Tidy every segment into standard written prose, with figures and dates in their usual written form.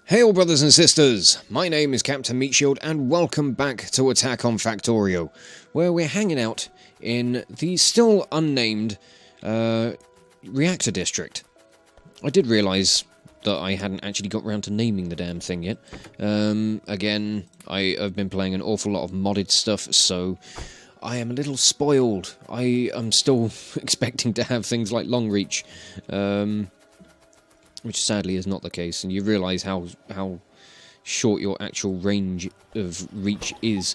Hail brothers and sisters, my name is Captain Meatshield and welcome back to Attack on Factorio, where we're hanging out in the still unnamed reactor district. I did realise that I hadn't actually got round to naming the damn thing yet. Again, I've been playing an awful lot of modded stuff, so I am a little spoiled. I am still expecting to have things like long reach, which sadly is not the case, and you realise how short your actual range of reach is.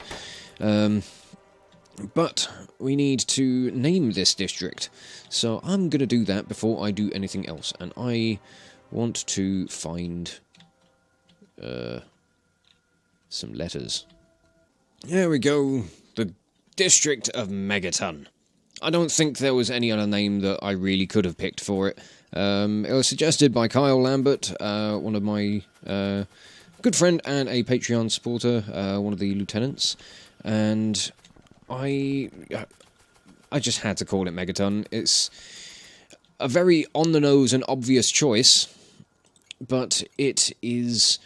But we need to name this district, so I'm going to do that before I do anything else, and I want to find some letters. There we go, the District of Megaton. I don't think there was any other name that I really could have picked for it. It was suggested by Kyle Lambert, one of my good friend and a Patreon supporter, one of the lieutenants, and I just had to call it Megaton. It's a very on-the-nose and obvious choice, but it is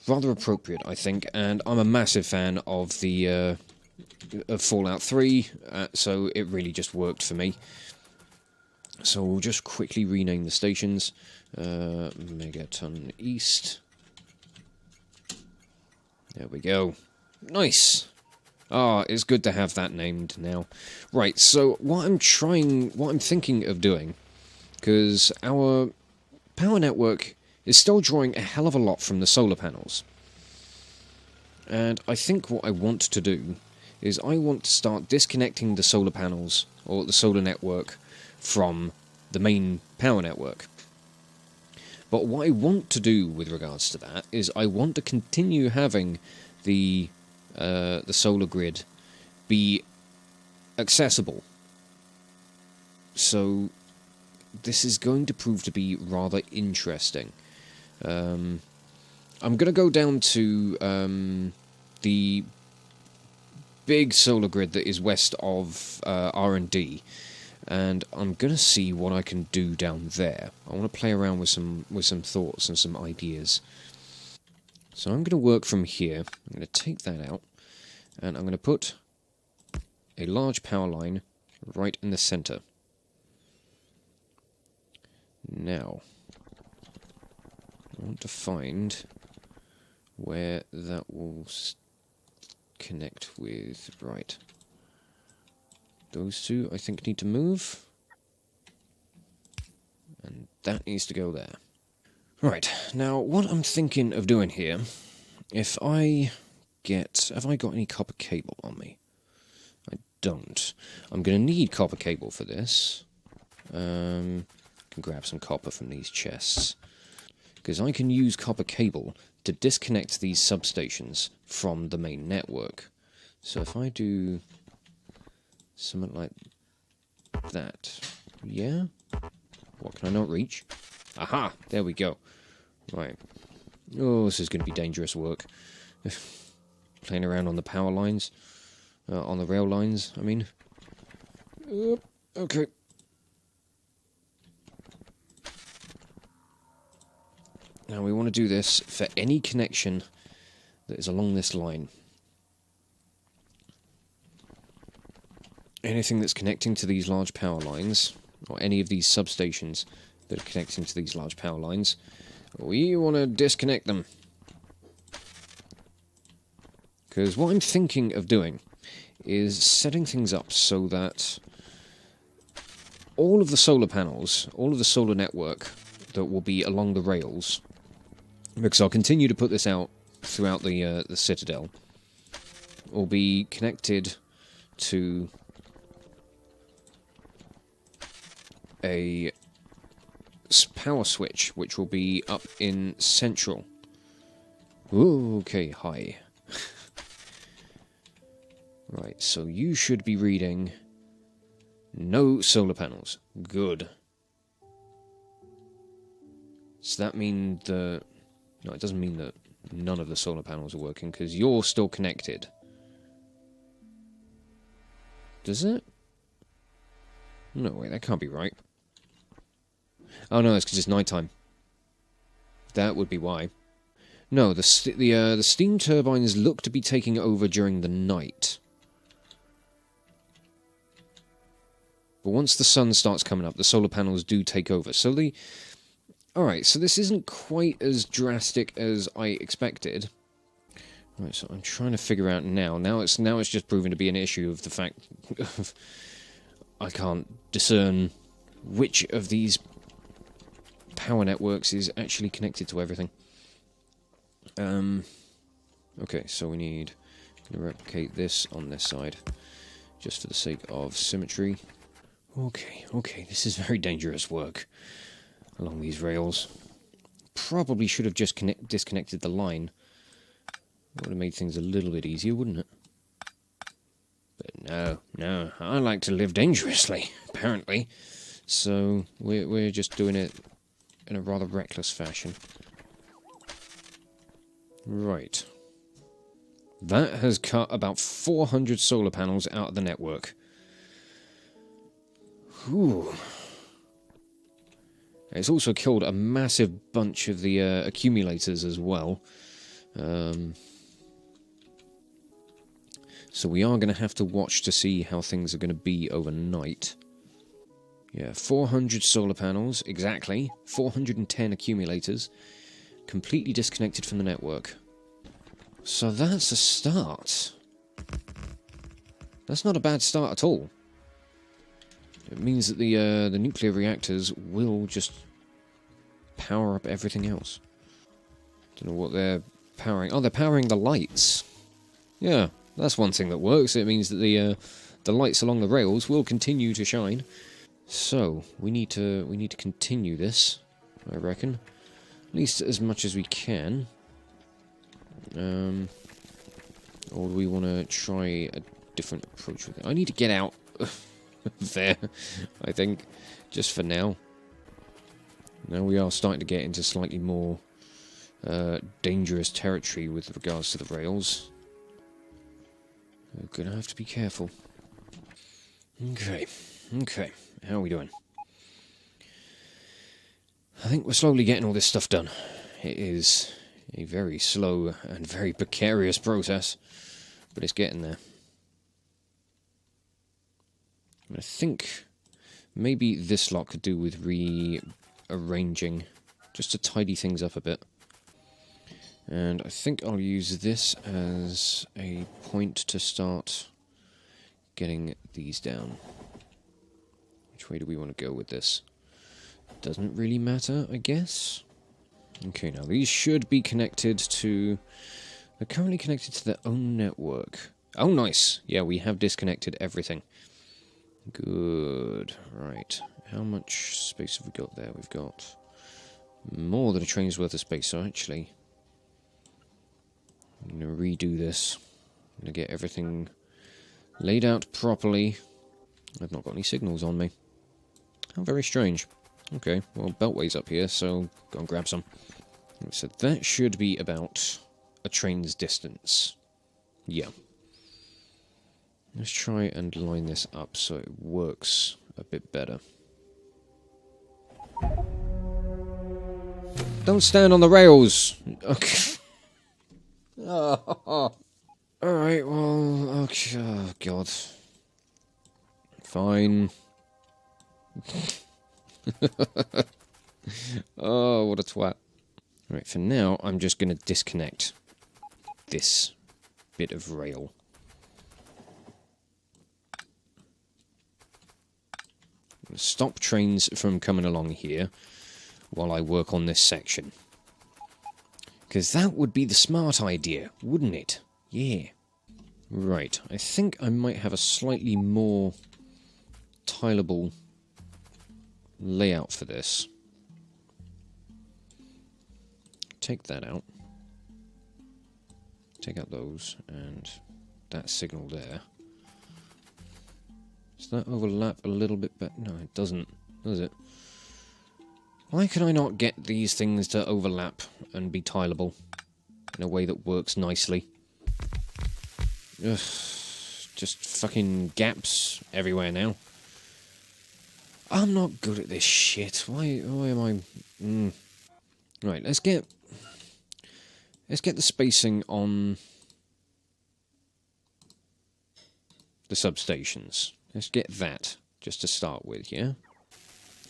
rather appropriate, I think, and I'm a massive fan of the of Fallout 3, so it really just worked for me. So we'll just quickly rename the stations. Megaton East. There we go. Nice! Ah, it's good to have that named now. Right, so what I'm thinking of doing, because our power network is still drawing a hell of a lot from the solar panels. And I think what I want to do is I want to start disconnecting the solar panels, or the solar network, from the main power network. But what I want to do with regards to that is I want to continue having the solar grid be accessible. So this is going to prove to be rather interesting. I'm going to go down to the big solar grid that is west of R&D, and I'm going to see what I can do down there. I want to play around with some thoughts and some ideas. So I'm going to work from here. I'm going to take that out, and I'm going to put a large power line right in the center. Now, I want to find where that will connect with, right. Those two, I think, need to move. And that needs to go there. Right, now, what I'm thinking of doing here, have I got any copper cable on me? I don't. I'm going to need copper cable for this. Can grab some copper from these chests. Because I can use copper cable to disconnect these substations from the main network. So if I do something like that, yeah? What, can I not reach? Aha! There we go. Right. Oh, this is going to be dangerous work. Playing around on the power lines. On the rail lines, I mean. Okay. Now we want to do this for any connection that is along this line. Anything that's connecting to these large power lines, or any of these substations that are connecting to these large power lines, we want to disconnect them. Because what I'm thinking of doing is setting things up so that all of the solar panels, all of the solar network that will be along the rails, because I'll continue to put this out throughout the Citadel, will be connected to a power switch, which will be up in Central. Ooh, okay, hi. Right, so you should be reading no solar panels. Good. Does that mean the... No, it doesn't mean that none of the solar panels are working, because you're still connected. Does it? No, wait, that can't be right. Oh no, it's because it's nighttime. That would be why. No, the steam turbines look to be taking over during the night. But once the sun starts coming up, the solar panels do take over. So alright, so this isn't quite as drastic as I expected. Right, so I'm trying to figure out now. Now it's just proven to be an issue of the fact of I can't discern which of these power networks is actually connected to everything. Okay, so we need to replicate this on this side, just for the sake of symmetry. Okay, this is very dangerous work along these rails. Probably should have just disconnected the line. That would have made things a little bit easier, wouldn't it? But no, I like to live dangerously, apparently. So we're just doing it in a rather reckless fashion. Right. That has cut about 400 solar panels out of the network. Whew. It's also killed a massive bunch of the accumulators as well. So we are going to have to watch to see how things are going to be overnight. Yeah, 400 solar panels, exactly. 410 accumulators. Completely disconnected from the network. So that's a start. That's not a bad start at all. It means that the nuclear reactors will just power up everything else. Don't know what they're powering. Oh, they're powering the lights. Yeah, that's one thing that works. It means that the lights along the rails will continue to shine. So we need to continue this, I reckon. At least as much as we can. Or do we want to try a different approach with it? I need to get out there, I think, just for now. Now we are starting to get into slightly more dangerous territory with regards to the rails. We're going to have to be careful. Okay, how are we doing? I think we're slowly getting all this stuff done. It is a very slow and very precarious process, but it's getting there. I think maybe this lot could do with rearranging, just to tidy things up a bit. And I think I'll use this as a point to start getting these down. Which way do we want to go with this? Doesn't really matter, I guess. Okay, now these should be connected to... They're currently connected to their own network. Oh, nice! Yeah, we have disconnected everything. Good. Right. How much space have we got there? We've got more than a train's worth of space, so actually... I'm going to redo this. I'm going to get everything laid out properly. I've not got any signals on me. How very strange. Okay, well, Beltway's up here, so go and grab some. So that should be about a train's distance. Yeah. Let's try and line this up so it works a bit better. Don't stand on the rails! Okay. Oh. Alright, well, okay, oh god. Fine. Oh, what a twat. Right, for now, I'm just going to disconnect this bit of rail. Stop trains from coming along here while I work on this section. Because that would be the smart idea, wouldn't it? Yeah. Right, I think I might have a slightly more tileable layout for this. Take that out. Take out those, and that signal there. Does that overlap a little bit better? No, it doesn't, does it? Why can I not get these things to overlap and be tileable in a way that works nicely? Ugh, just fucking gaps everywhere now. I'm not good at this shit. Why am I... Right, let's get Let's get the spacing on the substations. Let's get that, just to start with, yeah?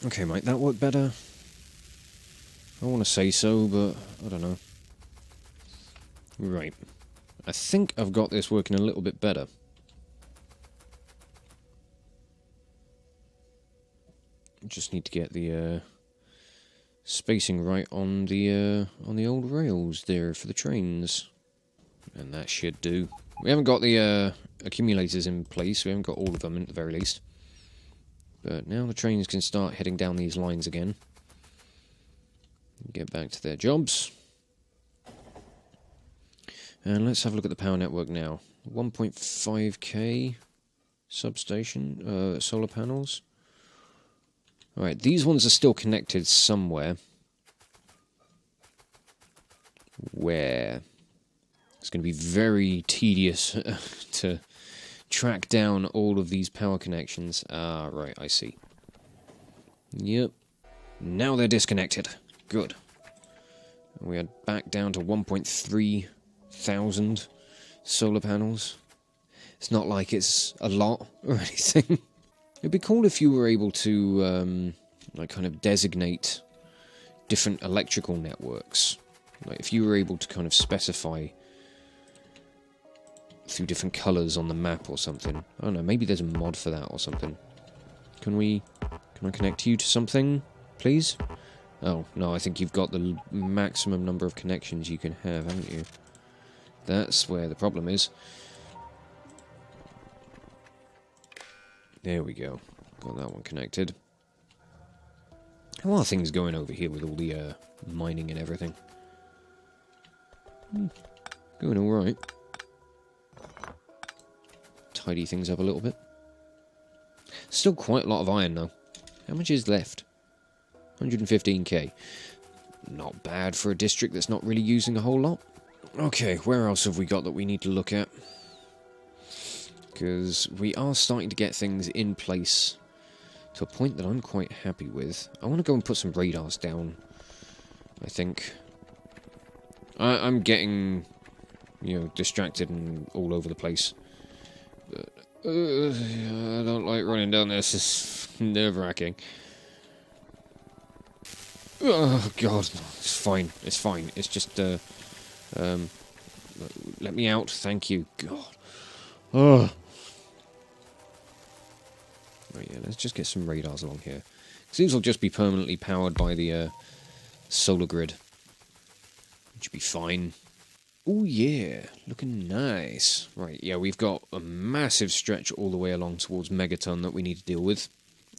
Okay, might that work better? I want to say so, but I don't know. Right. I think I've got this working a little bit better. Just need to get the spacing right on the old rails there for the trains, and that should do. We haven't got the accumulators in place. We haven't got all of them at the very least. But now the trains can start heading down these lines again. Get back to their jobs. And let's have a look at the power network now. 1.5k substation, solar panels. Alright, these ones are still connected somewhere. Where? It's going to be very tedious to track down all of these power connections. Ah, right, I see. Yep. Now they're disconnected. Good. We are back down to 1.3 thousand solar panels. It's not like it's a lot or anything. It'd be cool if you were able to, like, kind of designate different electrical networks. Like, if you were able to kind of specify through different colours on the map or something. I don't know, maybe there's a mod for that or something. Can I connect you to something, please? Oh, no, I think you've got the maximum number of connections you can have, haven't you? That's where the problem is. There we go. Got that one connected. How are things going over here with all the mining and everything? Going alright. Tidy things up a little bit. Still quite a lot of iron though. How much is left? 115k. Not bad for a district that's not really using a whole lot. Okay, where else have we got that we need to look at? Because we are starting to get things in place to a point that I'm quite happy with. I want to go and put some radars down, I think. I'm getting, you know, distracted and all over the place. But, I don't like running down this. It's nerve-wracking. Oh, God. It's fine. It's fine. It's just, let me out. Thank you. God. Oh. Right, yeah, let's just get some radars along here. These will just be permanently powered by the solar grid. Which will be fine. Oh yeah, looking nice. Right, yeah, we've got a massive stretch all the way along towards Megaton that we need to deal with.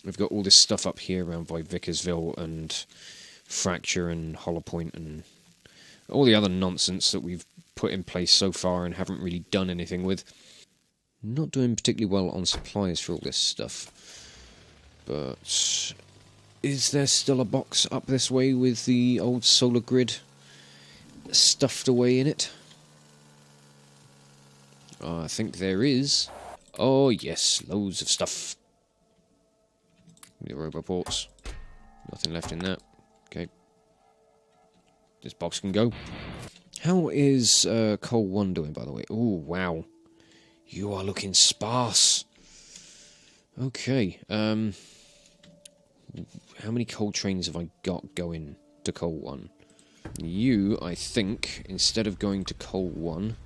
We've got all this stuff up here around by Vickersville and Fracture and Hollow Point and all the other nonsense that we've put in place so far and haven't really done anything with. Not doing particularly well on supplies for all this stuff. But is there still a box up this way with the old solar grid stuffed away in it? I think there is. Oh yes, loads of stuff. The roboports. Nothing left in that. Okay. This box can go. How is Coal 1 doing, by the way? Oh, wow. You are looking sparse. Okay. How many coal trains have I got going to Coal 1? You, I think, instead of going to Coal 1,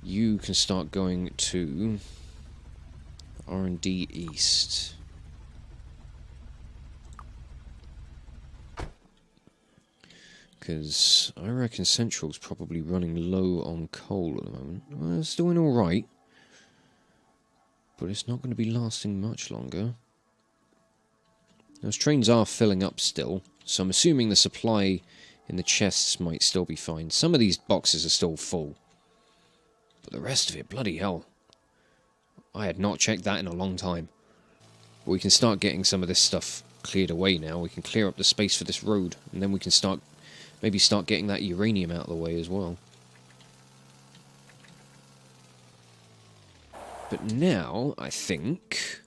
you can start going to R&D East. Because I reckon Central's probably running low on coal at the moment. Well, it's doing alright. But it's not going to be lasting much longer. Those trains are filling up still, so I'm assuming the supply in the chests might still be fine. Some of these boxes are still full. But the rest of it, bloody hell. I had not checked that in a long time. But we can start getting some of this stuff cleared away now. We can clear up the space for this road, and then we can start... maybe start getting that uranium out of the way as well. But now, I think...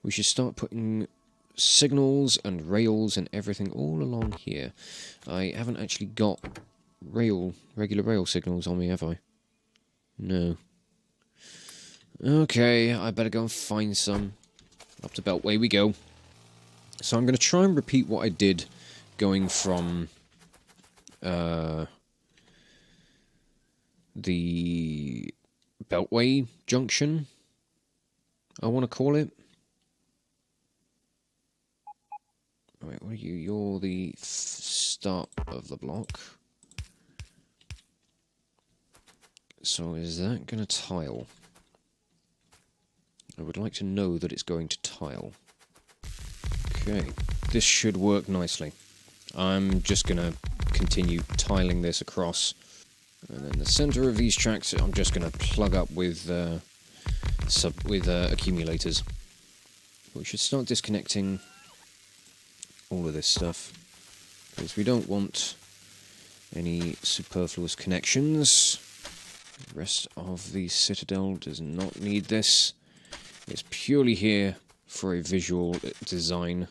we should start putting signals and rails and everything all along here. I haven't actually got regular rail signals on me, have I? No. Okay, I better go and find some. Up to Beltway we go. So I'm going to try and repeat what I did going from the Beltway junction, I want to call it. Wait, what are you? You're the start of the block. So is that going to tile? I would like to know that it's going to tile. Okay, this should work nicely. I'm just going to continue tiling this across. And then the center of these tracks I'm just going to plug up with accumulators. We should start disconnecting all of this stuff, because we don't want any superfluous connections. The rest of the Citadel does not need this. It's purely here for a visual design.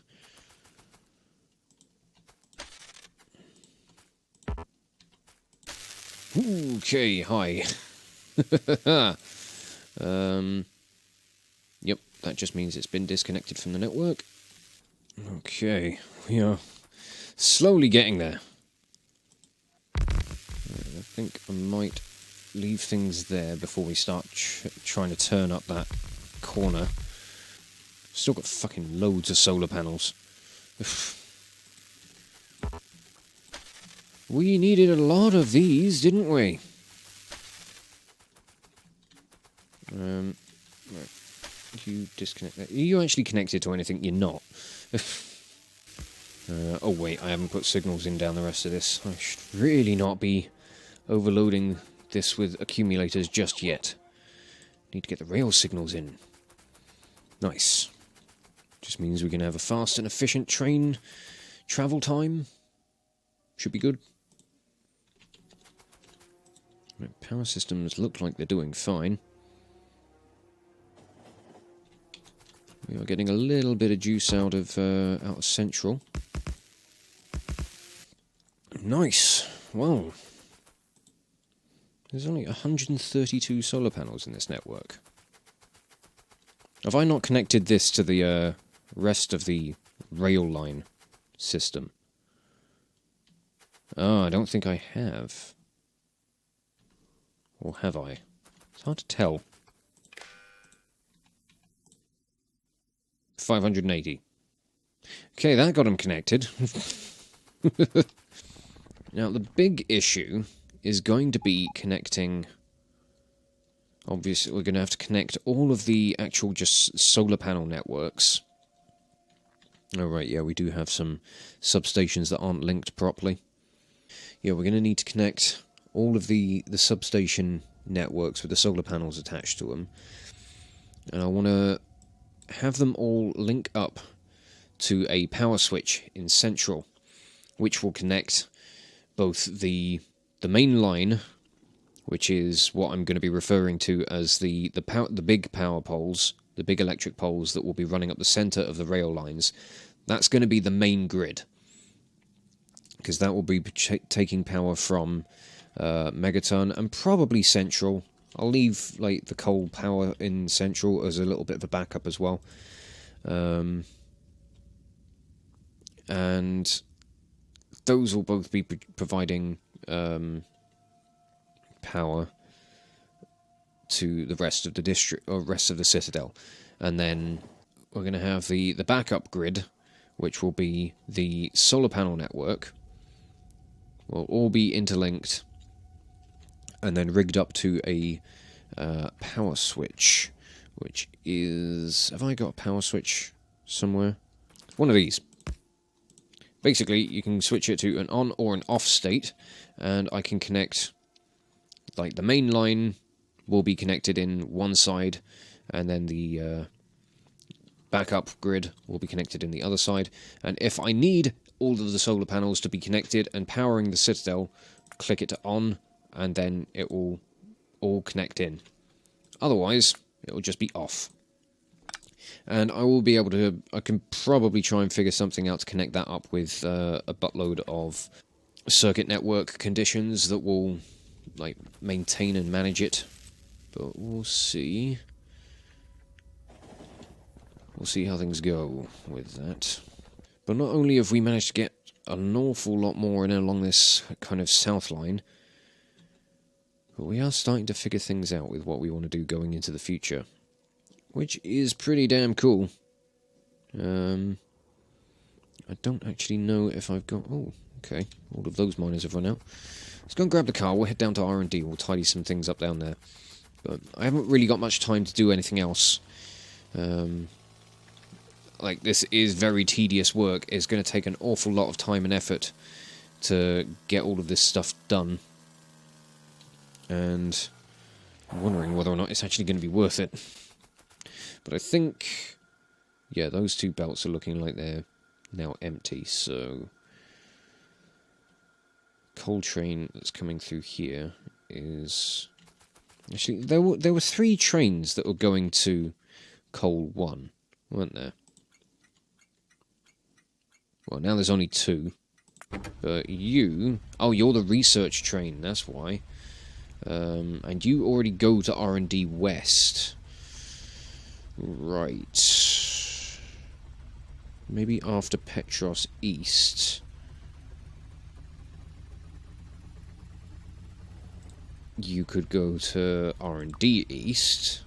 Okay, hi. Yep, that just means it's been disconnected from the network. Okay, we are slowly getting there. I think I might leave things there before we start trying to turn up that corner. Still got fucking loads of solar panels. We needed a lot of these, didn't we? Right. You disconnect that. Are you actually connected to anything? You're not. Oh wait, I haven't put signals in down the rest of this. I should really not be overloading this with accumulators just yet. Need to get the rail signals in. Nice. Just means we can have a fast and efficient train travel time. Should be good. Right, power systems look like they're doing fine. We are getting a little bit of juice out of Central. Nice. Wow. There's only 132 solar panels in this network. Have I not connected this to the rest of the rail line system? Oh, I don't think I have. Or have I? It's hard to tell. 580. Okay, that got them connected. Now, the big issue is going to be connecting... Obviously, we're going to have to connect all of the actual just solar panel networks. Oh, right, yeah, we do have some substations that aren't linked properly. Yeah, we're going to need to connect all of the substation networks with the solar panels attached to them. And I want to have them all link up to a power switch in Central, which will connect both the main line, which is what I'm going to be referring to as the big power poles, the big electric poles that will be running up the centre of the rail lines. That's going to be the main grid, because that will be taking power from Megaton and probably Central. I'll leave like the coal power in Central as a little bit of a backup as well. And those will both be providing power to the rest of the district, or rest of the Citadel. And then we're going to have the backup grid, which will be the solar panel network. Will all be interlinked and then rigged up to a power switch, which is... Have I got a power switch somewhere? One of these. Basically, you can switch it to an on or an off state, and I can connect... Like, the main line will be connected in one side, and then the backup grid will be connected in the other side. And if I need all of the solar panels to be connected and powering the Citadel, click it to on, and then it will all connect in. Otherwise, it will just be off. And I will be able to... I can probably try and figure something out to connect that up with a buttload of circuit network conditions that will, like, maintain and manage it. But we'll see. We'll see how things go with that. But not only have we managed to get an awful lot more in along this kind of south line, but we are starting to figure things out with what we want to do going into the future, which is pretty damn cool. I don't actually know if I've got... Oh, okay. All of those miners have run out. Let's go and grab the car. We'll head down to R&D. We'll tidy some things up down there. But I haven't really got much time to do anything else. Like, this is very tedious work. It's going to take an awful lot of time and effort to get all of this stuff done. And I'm wondering whether or not it's actually going to be worth it. But I think... Yeah, those two belts are looking like they're now empty, so... Coal train that's coming through here is... Actually, there were 3 trains that were going to Coal 1, weren't there? Well, now there's only 2. But you... Oh, you're the research train, that's why. And you already go to R&D West. Right. Maybe after Petros East. You could go to R&D East,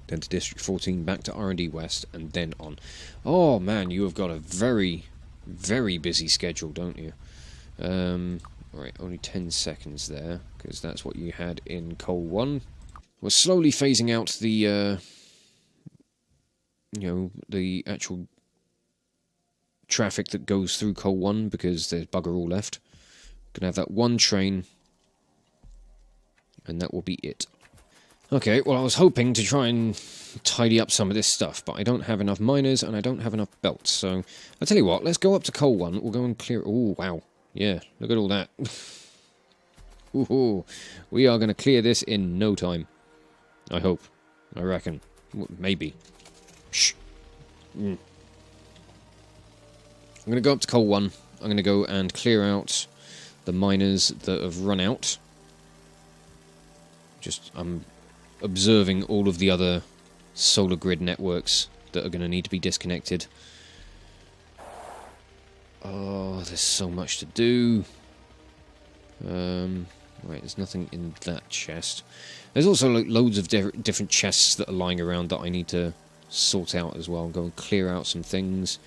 then to District 14, back to R&D West, and then on. Oh man, you have got a very, very busy schedule, don't you? Right, only 10 seconds there, because that's what you had in Coal 1. We're slowly phasing out the, the actual traffic that goes through Coal 1, because there's bugger all left. Gonna have that one train, and that will be it. Okay, well I was hoping to try and tidy up some of this stuff, but I don't have enough miners and I don't have enough belts, so I'll tell you what, let's go up to Coal 1, we'll go and clear... Oh, wow. Yeah, look at all that. Ooh, we are going to clear this in no time. I hope. I reckon. Maybe. Shh. I'm going to go up to Coal 1. I'm going to go and clear out the miners that have run out. I'm observing all of the other solar grid networks that are going to need to be disconnected. Oh, there's so much to do. Right, there's nothing in that chest. There's also like loads of different chests that are lying around that I need to sort out as well. Go and clear out some things.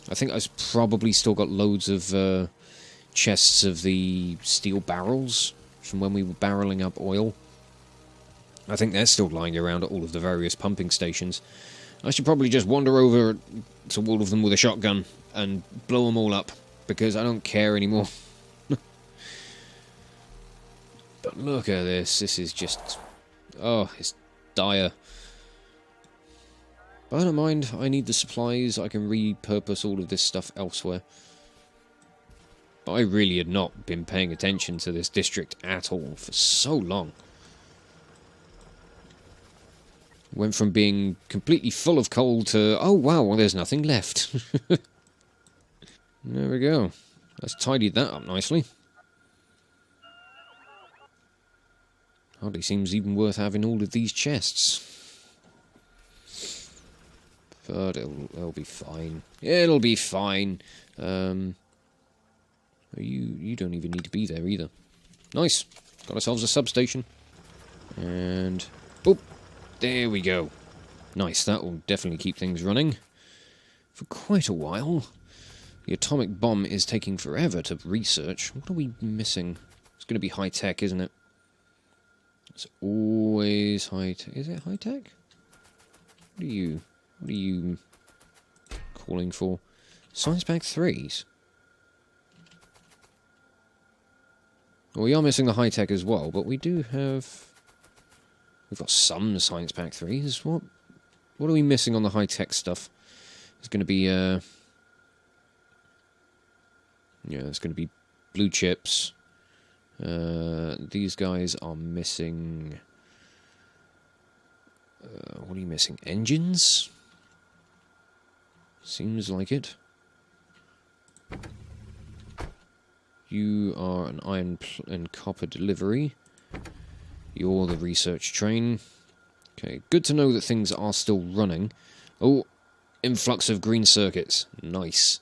I think I've probably still got loads of chests of the steel barrels from when we were barreling up oil. I think they're still lying around at all of the various pumping stations. I should probably just wander over to all of them with a shotgun and blow them all up, because I don't care anymore. But look at this. This is just... Oh, it's dire. But I don't mind. I need the supplies. I can repurpose all of this stuff elsewhere. But I really had not been paying attention to this district at all for so long. Went from being completely full of coal to, oh wow, well there's nothing left. There we go. Let's tidy that up nicely. Hardly seems even worth having all of these chests. But it'll be fine. It'll be fine. You don't even need to be there either. Nice. Got ourselves a substation. And... boop. There we go. Nice, that will definitely keep things running for quite a while. The atomic bomb is taking forever to research. What are we missing? It's going to be high-tech, isn't it? It's always high-tech. Is it high-tech? What are you calling for? Science Pack 3s? Well, we are missing the high-tech as well, but we do have... We've got some Science Pack 3s. What are we missing on the high-tech stuff? It's going to be, yeah, it's going to be blue chips. These guys are missing... What are you missing? Engines? Seems like it. You are an iron and copper delivery. You're the research train. Okay, good to know that things are still running. Oh, influx of green circuits. Nice.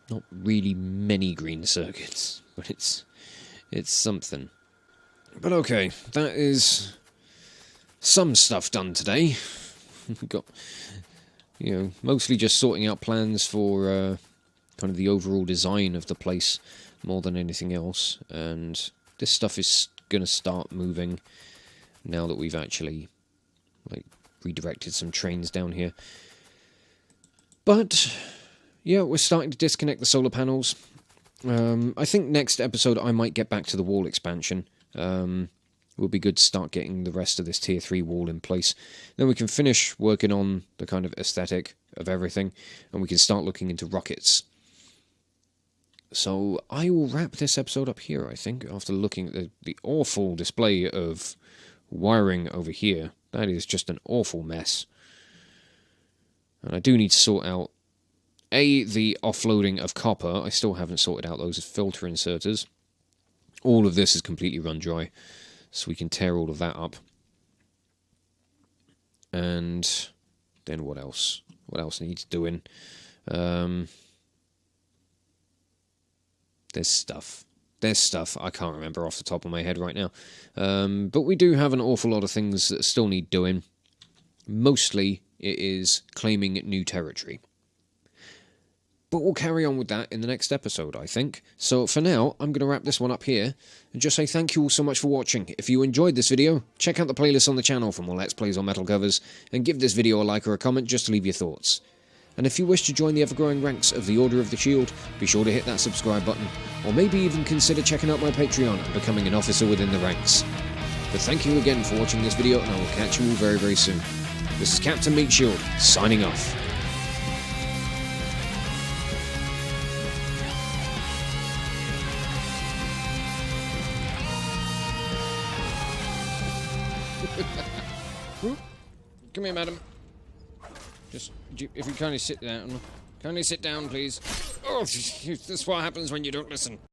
Not really many green circuits, but it's something. But okay, that is some stuff done today. We've got, mostly just sorting out plans for kind of the overall design of the place more than anything else. And this stuff is going to start moving now that we've actually redirected some trains down here. But yeah, we're starting to disconnect the solar panels. I think next episode I might get back to the wall expansion. Will be good to start getting the rest of this tier 3 wall in place. Then we can finish working on the kind of aesthetic of everything, and we can start looking into rockets. So I will wrap this episode up here, I think, after looking at the awful display of wiring over here. That is just an awful mess. And I do need to sort out, the offloading of copper. I still haven't sorted out those filter inserters. All of this is completely run dry, so we can tear all of that up. And then what else? What else needs doing? There's stuff. There's stuff I can't remember off the top of my head right now. But we do have an awful lot of things that still need doing. Mostly it is claiming new territory. But we'll carry on with that in the next episode, I think. So for now, I'm going to wrap this one up here, and just say thank you all so much for watching. If you enjoyed this video, check out the playlist on the channel for more Let's Plays on metal covers, and give this video a like or a comment just to leave your thoughts. And if you wish to join the ever-growing ranks of the Order of the Shield, be sure to hit that subscribe button, or maybe even consider checking out my Patreon and becoming an officer within the ranks. But thank you again for watching this video, and I will catch you all very, very soon. This is Captain Meatshield, signing off. Come here, madam. Just, if you kindly sit down. Kindly sit down, please. Oh, this is what happens when you don't listen.